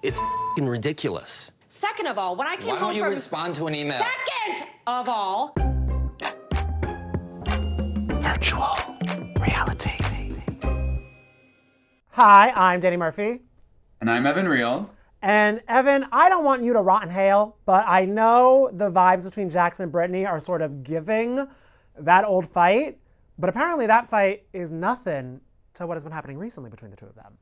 It's f***ing ridiculous. Second of all, when I came home from... Why don't you respond to an email? Second of all... Virtual reality. Hi, I'm Danny Murphy. And I'm Evan Real. And Evan, I don't want you to rot in hell, but I know the vibes between Jax and Brittany are sort of giving that old fight. But apparently that fight is nothing to what has been happening recently between the two of them.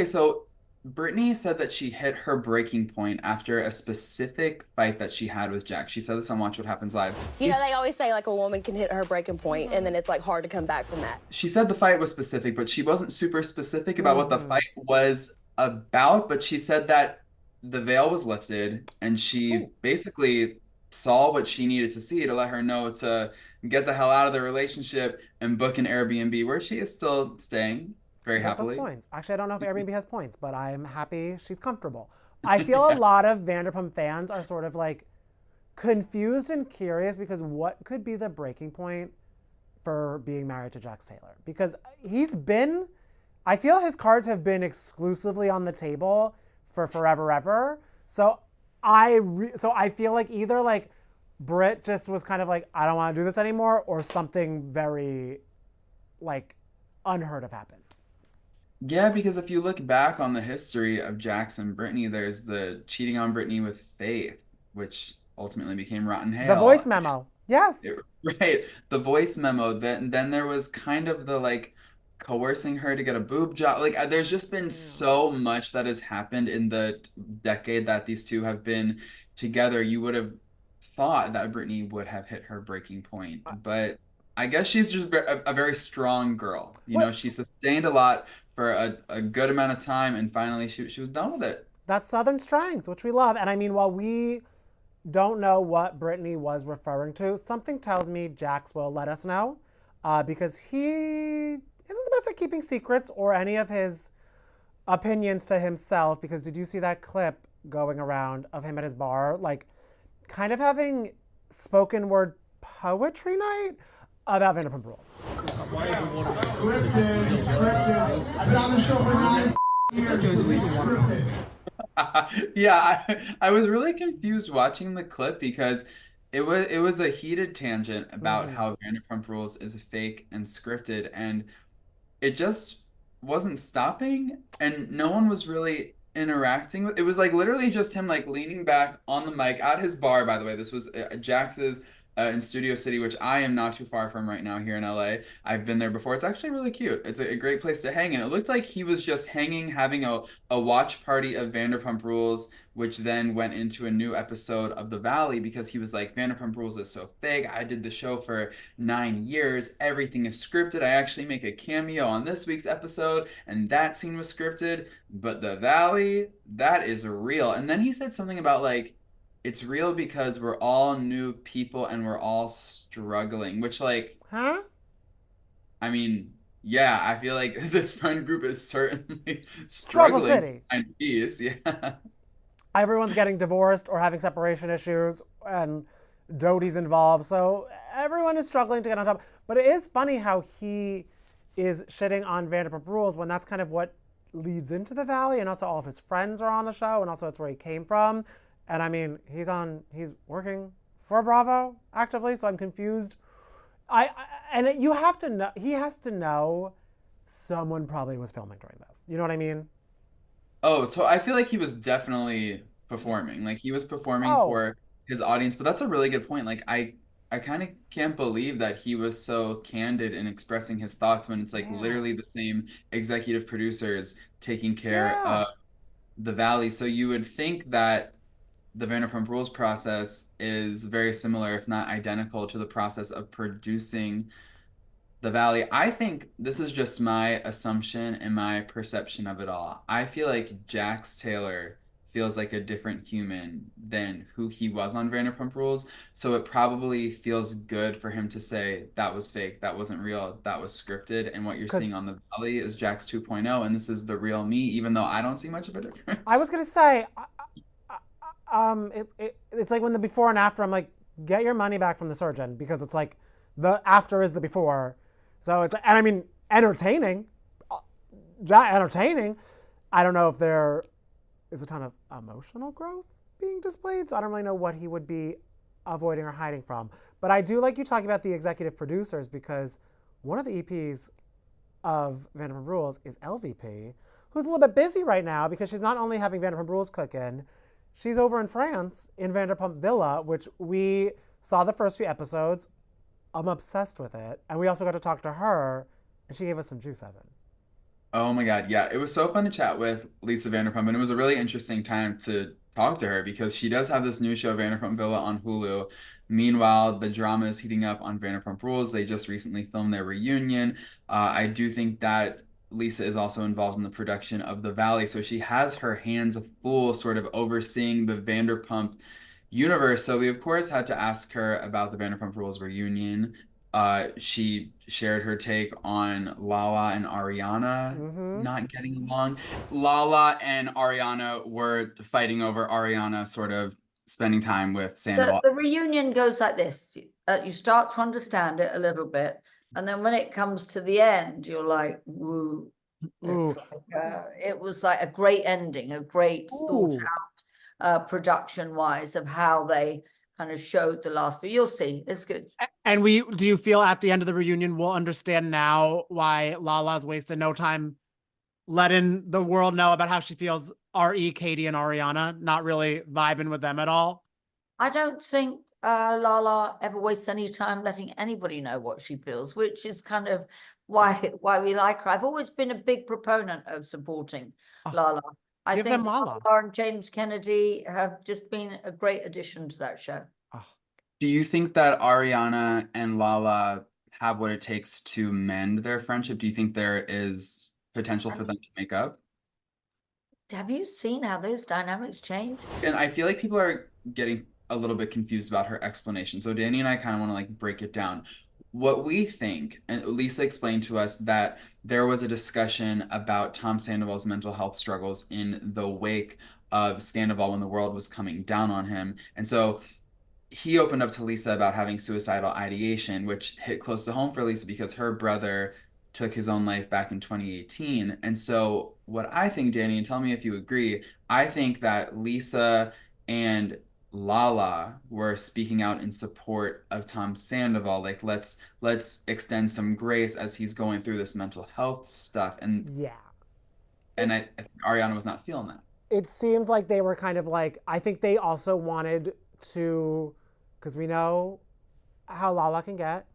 So Brittany said that she hit her breaking point after a specific fight that she had with Jax. She said this on Watch What Happens Live. You know, they always say like a woman can hit her breaking point and then it's like hard to come back from that. She said the fight was specific, but she wasn't super specific about what the fight was about. But she said that the veil was lifted and she basically saw what she needed to see to let her know to get the hell out of the relationship and book an Airbnb where she is still staying very happily. Points. Actually, I don't know if Airbnb has points, but I'm happy she's comfortable. I feel a lot of Vanderpump fans are sort of like confused and curious because what could be the breaking point for being married to Jax Taylor? Because I feel his cards have been exclusively on the table for forever, ever. So I feel like either like Britt just was kind of like, I don't want to do this anymore, or something very like unheard of happened. Yeah, because if you look back on the history of Jax and Brittany, there's the cheating on Brittany with Faith, which ultimately became Rotten Hale. The voice memo. Yes. Right. The voice memo. Then there was kind of the like coercing her to get a boob job. Like there's just been so much that has happened in the decade that these two have been together. You would have thought that Brittany would have hit her breaking point, but I guess she's just a very strong girl. You know, she sustained a lot for a good amount of time, and finally she was done with it. That's Southern strength, which we love. And I mean, while we don't know what Brittany was referring to, something tells me Jax will let us know, because he isn't the best at keeping secrets or any of his opinions to himself. Because did you see that clip going around of him at his bar, like kind of having spoken word poetry night about Vanderpump Rules? Scripted. I've been on the show for 9 years. Scripted. Yeah, I was really confused watching the clip because it was a heated tangent about how Vanderpump Rules is fake and scripted, and it just wasn't stopping, and no one was really interacting with it. Was like literally just him like leaning back on the mic at his bar. By the way, this was Jax's in Studio City, which I am not too far from right now here in LA. I've been there before. It's actually really cute. It's a great place to hang, and it looked like he was just hanging, having a watch party of Vanderpump Rules, which then went into a new episode of The Valley, because he was like, Vanderpump Rules is so fake. I did the show for 9 years. Everything is scripted. I actually make a cameo on this week's episode, and that scene was scripted. But The Valley, that is real. And then he said something about like, it's real because we're all new people and we're all struggling, which like, Huh? I mean, yeah, I feel like this friend group is certainly Struggle struggling City. to find peace. Yeah. Everyone's getting divorced or having separation issues, and Dodie's involved, so everyone is struggling to get on top. But it is funny how he is shitting on Vanderpump Rules when that's kind of what leads into The Valley, and also all of his friends are on the show, and also it's where he came from. And I mean, he's working for Bravo actively, so I'm confused. You have to know, he has to know someone probably was filming during this. You know what I mean? Oh, so I feel like he was definitely performing. Like he was performing for his audience, but that's a really good point. Like I kind of can't believe that he was so candid in expressing his thoughts when it's like literally the same executive producers taking care of The Valley. So you would think that the Vanderpump Rules process is very similar, if not identical, to the process of producing The Valley. I think this is just my assumption and my perception of it all. I feel like Jax Taylor feels like a different human than who he was on Vanderpump Rules. So it probably feels good for him to say that was fake, that wasn't real, that was scripted. And what you're seeing on The Valley is Jax 2.0, and this is the real me, even though I don't see much of a difference. I was going to say, it's like when the before and after, I'm like, get your money back from the surgeon, because it's like the after is the before. So it's, and I mean, entertaining. I don't know if they're is a ton of emotional growth being displayed. So I don't really know what he would be avoiding or hiding from. But I do like you talking about the executive producers, because one of the EPs of Vanderpump Rules is LVP, who's a little bit busy right now because she's not only having Vanderpump Rules cooking, she's over in France in Vanderpump Villa, which we saw the first few episodes. I'm obsessed with it. And we also got to talk to her, and she gave us some juice, Evan. Oh my God, yeah. It was so fun to chat with Lisa Vanderpump, and it was a really interesting time to talk to her because she does have this new show, Vanderpump Villa, on Hulu. Meanwhile, the drama is heating up on Vanderpump Rules. They just recently filmed their reunion. I do think that Lisa is also involved in the production of The Valley, so she has her hands full sort of overseeing the Vanderpump universe. So we, of course, had to ask her about the Vanderpump Rules reunion. She shared her take on Lala and Ariana not getting along. Lala and Ariana were fighting over Ariana sort of spending time with Sandoval. The reunion goes like this. You start to understand it a little bit, and then when it comes to the end, you're like, woo. It's like, it was like a great ending, a great thought out production-wise of how they kind of showed the last, but you'll see, it's good. And do you feel at the end of the reunion, we'll understand now why Lala's wasted no time letting the world know about how she feels RE, Katie, and Ariana, not really vibing with them at all? I don't think Lala ever wastes any time letting anybody know what she feels, which is kind of why we like her. I've always been a big proponent of supporting Lala. I think Lala and James Kennedy have just been a great addition to that show. Do you think that Ariana and Lala have what it takes to mend their friendship? Do you think there is potential for them to make up? Have you seen how those dynamics change? And I feel like people are getting a little bit confused about her explanation. So Danny and I kind of want to like break it down. What we think, and Lisa explained to us that there was a discussion about Tom Sandoval's mental health struggles in the wake of Sandoval when the world was coming down on him. And so he opened up to Lisa about having suicidal ideation, which hit close to home for Lisa because her brother took his own life back in 2018. And so what I think, Danny, and tell me if you agree, I think that Lisa and Lala were speaking out in support of Tom Sandoval. Like, let's extend some grace as he's going through this mental health stuff. And I think Ariana was not feeling that. It seems like they were kind of like, I think they also wanted to, because we know how Lala can get.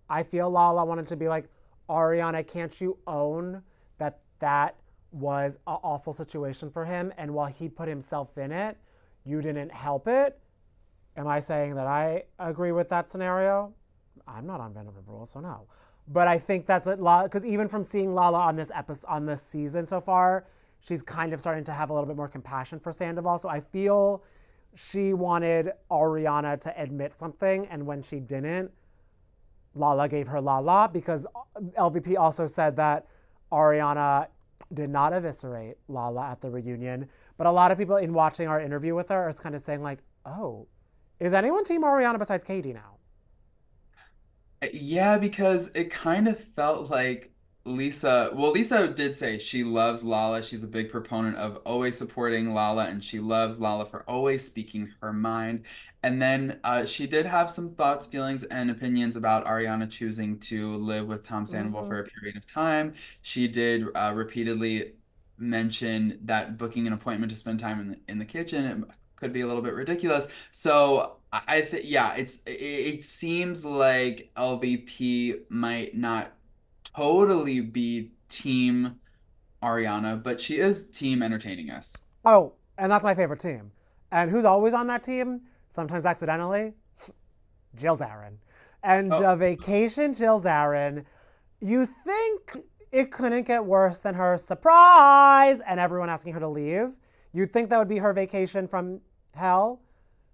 I feel Lala wanted to be like, Ariana, can't you own that was an awful situation for him, and while he put himself in it, you didn't help it? Am I saying that I agree with that scenario? I'm not on Vanderpump Rules, so no. But I think that's a lot, because even from seeing Lala on this episode, on this season so far, she's kind of starting to have a little bit more compassion for Sandoval. So I feel she wanted Ariana to admit something, and when she didn't, Lala gave her Lala, because LVP also said that Ariana did not eviscerate Lala at the reunion. But a lot of people in watching our interview with her is kind of saying like, oh, is anyone team Ariana besides Katie now? Yeah, because it kind of felt like Lisa did say she loves Lala. She's a big proponent of always supporting Lala, and she loves Lala for always speaking her mind. And then she did have some thoughts, feelings, and opinions about Ariana choosing to live with Tom Sandoval for a period of time. She did repeatedly mention that booking an appointment to spend time in the kitchen, it could be a little bit ridiculous. So I think, yeah, it seems like LVP might not totally be team Ariana, but she is team entertaining us. Oh, and that's my favorite team. And who's always on that team? Sometimes accidentally? Jill Zarin. And vacation Jill Zarin. You think it couldn't get worse than her surprise and everyone asking her to leave? You'd think that would be her vacation from hell?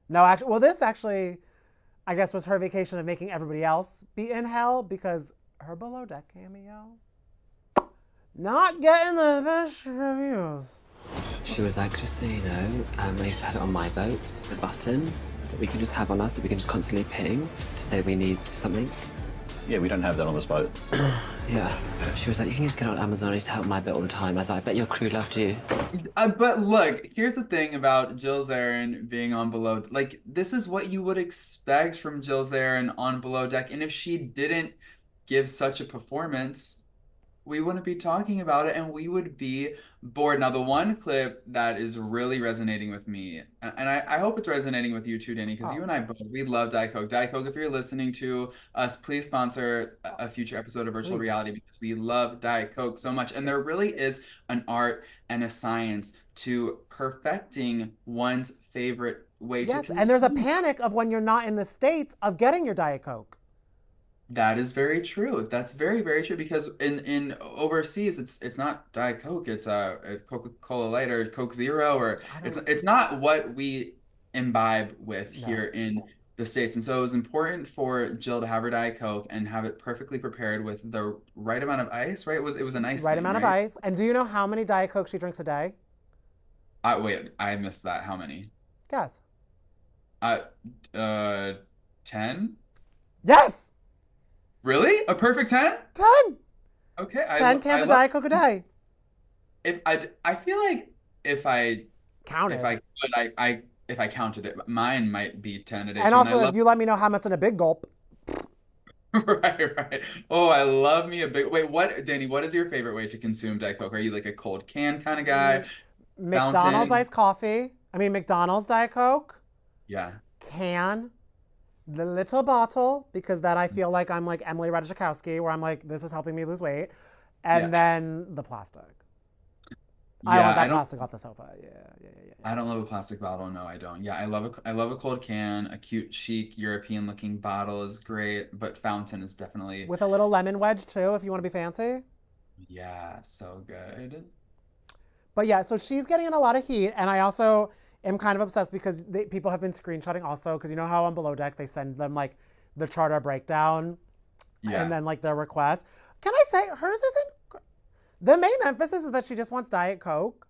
No, actually, well, this actually, I guess, was her vacation of making everybody else be in hell, because her Below Deck cameo, not getting the best reviews. She was like, just so you know, I used to have it on my boat, the button that we can just have on us, that we can just constantly ping to say we need something. Yeah, we don't have that on this boat. Yeah. She was like, you can just get on Amazon, I used to help my bit all the time. I was like, I bet your crew loved you. But look, here's the thing about Jill Zarin being on Below. Like, this is what you would expect from Jill Zarin on Below Deck. And if she didn't give such a performance, we wouldn't be talking about it and we would be bored. Now, the one clip that is really resonating with me, and I hope it's resonating with you too, Danny, because you and I both, we love Diet Coke. Diet Coke, if you're listening to us, please sponsor a future episode of Virtual Reality because we love Diet Coke so much. And there really is an art and a science to perfecting one's favorite way to consume. And there's a panic of when you're not in the States of getting your Diet Coke. That is very true. That's very, very true because in overseas it's not Diet Coke, it's Coca-Cola Light or Coke Zero, or it's not what we imbibe with here in the States. And so it was important for Jill to have her Diet Coke and have it perfectly prepared with the right amount of ice, right? It was a nice right amount of ice. And do you know how many Diet Coke she drinks a day? Wait, I missed that. How many? Guess. 10? Yes! Really? A perfect 10? 10! Okay. 10 cans of Diet Coke a day. I feel like if I counted, if I counted it, mine might be 10 a day. And also, if you let me know how much in a big gulp. Right. Oh, I love me a big. Wait, Danny? What is your favorite way to consume Diet Coke? Are you like a cold can kind of guy? McDonald's iced coffee. McDonald's Diet Coke. Yeah. Can. The little bottle, because then I feel like I'm like Emily Ratajkowski, where I'm like, this is helping me lose weight. And then the plastic. Yeah, I want that plastic off the sofa. Yeah. I don't love a plastic bottle. No, I don't. Yeah, I love a cold can. A cute, chic, European-looking bottle is great, but fountain is definitely... With a little lemon wedge, too, if you want to be fancy. Yeah, so good. But yeah, so she's getting in a lot of heat, and I also... I'm kind of obsessed because people have been screenshotting also, because you know how on Below Deck they send them like the charter breakdown and then like their request. Can I say hers isn't, the main emphasis is that she just wants Diet Coke.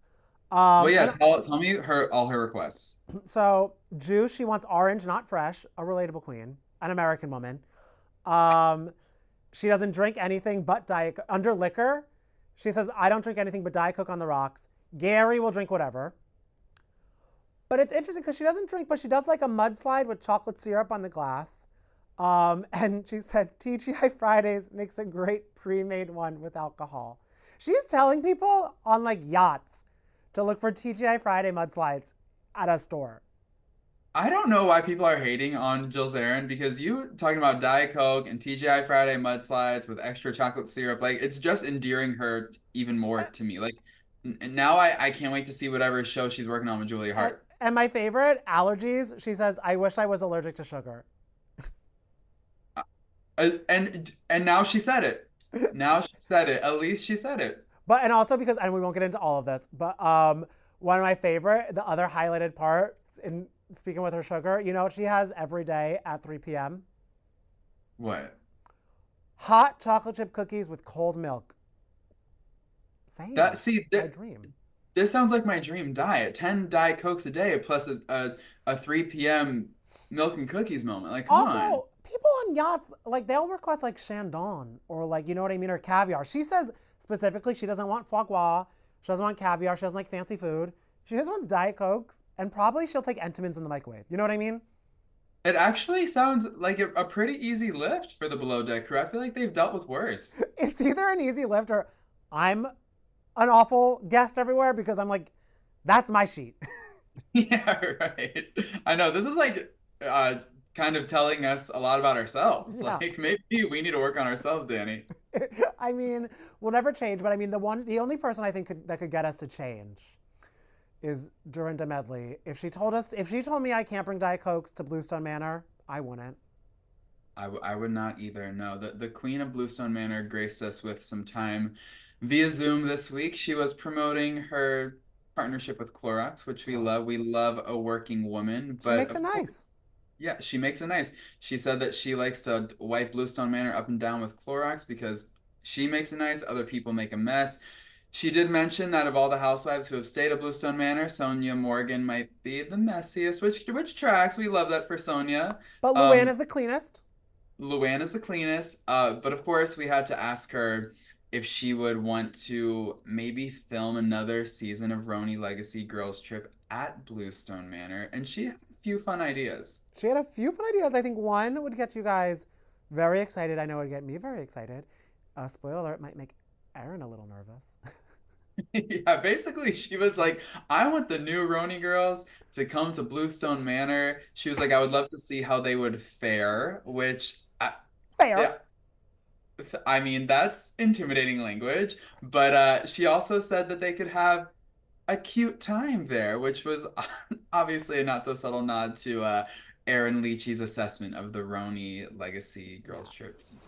Tell me all her requests. So Juice, she wants orange, not fresh, a relatable queen, an American woman. She doesn't drink anything but Diet Coke. Under liquor, she says, I don't drink anything but Diet Coke on the rocks. Gary will drink whatever. But it's interesting because she doesn't drink, but she does like a mudslide with chocolate syrup on the glass. And she said TGI Fridays makes a great pre-made one with alcohol. She's telling people on like yachts to look for TGI Friday mudslides at a store. I don't know why people are hating on Jill Zarin, because you talking about Diet Coke and TGI Friday mudslides with extra chocolate syrup, like it's just endearing her even more to me. Like now I can't wait to see whatever show she's working on with Julia Hart. And my favorite, allergies, she says, I wish I was allergic to sugar. And now she said it. Now she said it. At least she said it. But, and also because, and we won't get into all of this, but one of my favorite, the other highlighted parts in speaking with her sugar, you know what she has every day at 3 p.m.? What? Hot chocolate chip cookies with cold milk. Same. My dream. This sounds like my dream diet. 10 Diet Cokes a day plus a 3 p.m. milk and cookies moment. Like, come on. Also, people on yachts, like, they'll request, like, Chandon or, like, you know what I mean, or caviar. She says specifically she doesn't want foie gras. She doesn't want caviar. She doesn't like fancy food. She just wants Diet Cokes, and probably she'll take Entenmann's in the microwave. You know what I mean? It actually sounds like a pretty easy lift for the Below Deck crew. I feel like they've dealt with worse. It's either an easy lift or I'm an awful guest everywhere because I'm like, that's my sheet. Yeah, right. I know. This is like kind of telling us a lot about ourselves. Yeah. Like maybe we need to work on ourselves, Danny. I mean, we'll never change, but I mean, the only person I think that could get us to change is Dorinda Medley. If she told me I can't bring Diet Cokes to Bluestone Manor, I wouldn't. I would not either. No, the Queen of Bluestone Manor graced us with some time via Zoom this week. She was promoting her partnership with Clorox, which we love. We love a working woman. She makes it nice. Yeah, she makes it nice. She said that she likes to wipe Bluestone Manor up and down with Clorox because she makes it nice. Other people make a mess. She did mention that of all the housewives who have stayed at Bluestone Manor, Sonia Morgan might be the messiest, which tracks. We love that for Sonia. But Luann is the cleanest. Luann is the cleanest. But of course, we had to ask her if she would want to maybe film another season of RHONY Legacy Girls Trip at Bluestone Manor, and she had a few fun ideas. She had a few fun ideas. I think one would get you guys very excited. I know it would get me very excited. Spoiler alert, it might make Aaron a little nervous. Yeah, basically, she was like, I want the new RHONY girls to come to Bluestone Manor. She was like, I would love to see how they would fare, which, Fair. yeah, I mean, that's intimidating language. But she also said that they could have a cute time there, which was obviously a not so subtle nod to Aaron Leachy's assessment of the RHONY Legacy Girls Trip season.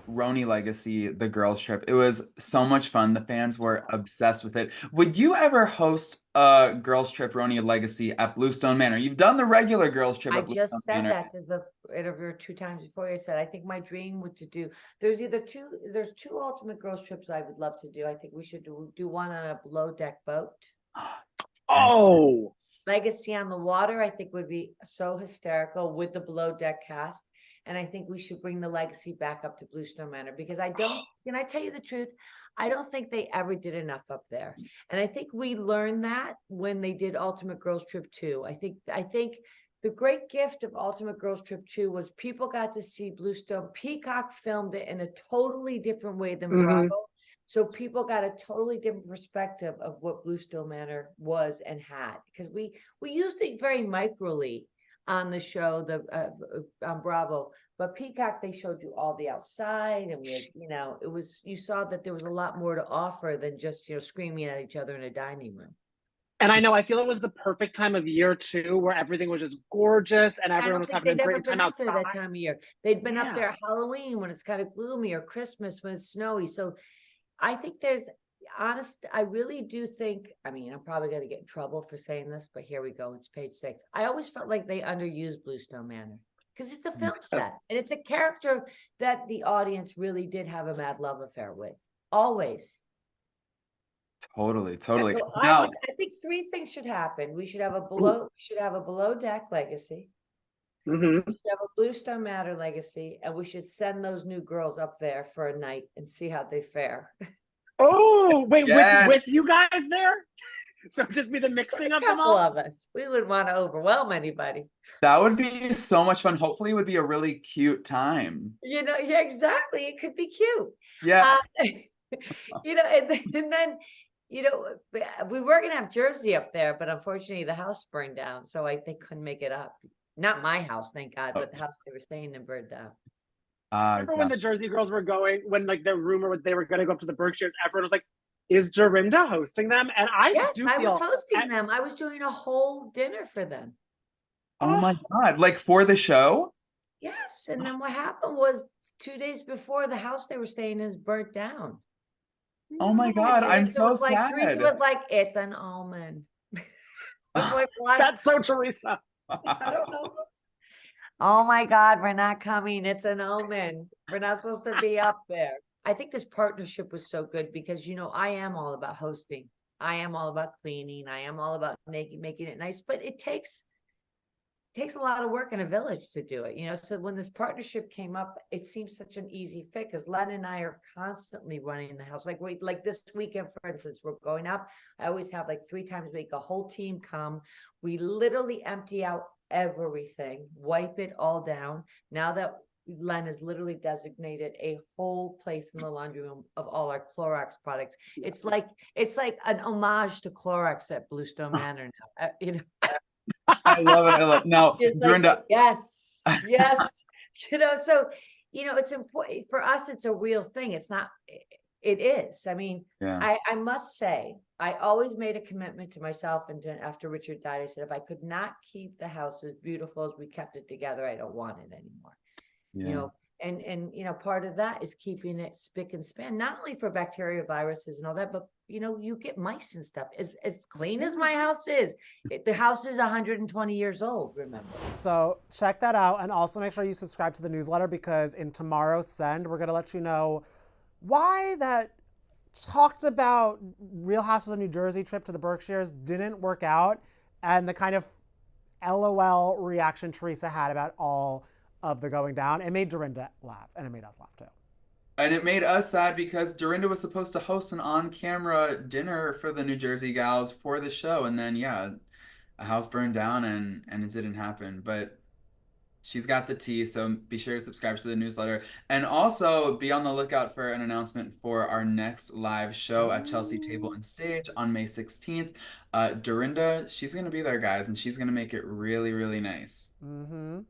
RHONY Legacy, the Girls Trip. It was so much fun. The fans were obsessed with it. Would you ever host a Girls Trip RHONY Legacy at Bluestone Manor? You've done the regular Girls Trip I at Bluestone just said Manor. that to the interviewer 2 times before. I said I think my dream would to do. There's two ultimate girls trips I would love to do. I think we should do one on a below deck boat. Oh, Legacy on the water, I think would be so hysterical with the below deck cast. And I think we should bring the Legacy back up to Bluestone Manor because can I tell you the truth? I don't think they ever did enough up there. And I think we learned that when they did Ultimate Girls Trip 2. I think the great gift of Ultimate Girls Trip 2 was people got to see Bluestone. Peacock filmed it in a totally different way than Bravo. So people got a totally different perspective of what Bluestone Manor was and had, because we used it very microly on the show, on Bravo, but Peacock, they showed you all the outside, and we had, you saw that there was a lot more to offer than just, screaming at each other in a dining room. and I feel it was the perfect time of year too, where everything was just gorgeous and everyone was having a great time outside. That time of year. They'd been up there Halloween when it's kind of gloomy, or Christmas when it's snowy. So I think I really do think, I'm probably going to get in trouble for saying this, but here we go. It's page 6. I always felt like they underused Bluestone Manor because it's a film set and it's a character that the audience really did have a mad love affair with. Always. Totally. I think 3 things should happen. We should have a below deck Legacy. We should have a Bluestone Manor Legacy, and we should send those new girls up there for a night and see how they fare. Oh, wait, Yes. with you guys there? So just be the mixing of them all? Of us. We wouldn't want to overwhelm anybody. That would be so much fun. Hopefully, it would be a really cute time. Yeah, exactly. It could be cute. Yeah. And then, we were going to have Jersey up there, but unfortunately the house burned down. So they couldn't make it up. Not my house, thank God, but the house they were staying in burned down. Remember when the Jersey girls were going, when the rumor was they were going to go up to the Berkshires, everyone was like, is Dorinda hosting them? And I was hosting them. I was doing a whole dinner for them. Oh my God. Like for the show? Yes. And then what happened was 2 days before, the house they were staying in is burnt down. Oh my God. I'm so sad. Teresa was like, it's an almond. I was like, what? That's so Teresa. I don't know. Oh my God, we're not coming. It's an omen. We're not supposed to be up there. I think this partnership was so good because, I am all about hosting. I am all about cleaning. I am all about making it nice, but it takes a lot of work in a village to do it, So when this partnership came up, it seems such an easy fit because Len and I are constantly running the house. Like this weekend, for instance, we're going up. I always have 3 times a week, a whole team come. We literally empty out everything, wipe it all down. Now that Len has literally designated a whole place in the laundry room of all our Clorox products. It's like an homage to Clorox at Bluestone Manor now. I love it. Now, Dorinda. Yes. So, it's important for us. It's a real thing. It's not, it is. I must say, I always made a commitment to myself. And after Richard died, I said, if I could not keep the house as beautiful as we kept it together, I don't want it anymore. And part of that is keeping it spick and span, not only for bacteria, viruses and all that, but you get mice and stuff. As clean as my house is, the house is 120 years old, remember. So check that out, and also make sure you subscribe to the newsletter, because in tomorrow's send, we're gonna let you know why that talked about Real Housewives of New Jersey trip to the Berkshires didn't work out, and the kind of LOL reaction Teresa had about all of the going down. It made Dorinda laugh, and it made us laugh too. And it made us sad because Dorinda was supposed to host an on-camera dinner for the New Jersey gals for the show. And then, yeah, a house burned down and it didn't happen. But she's got the tea, so be sure to subscribe to the newsletter. And also be on the lookout for an announcement for our next live show at Chelsea Table and Stage on May 16th. Dorinda, she's going to be there, guys, and she's going to make it really, really nice. Mm-hmm.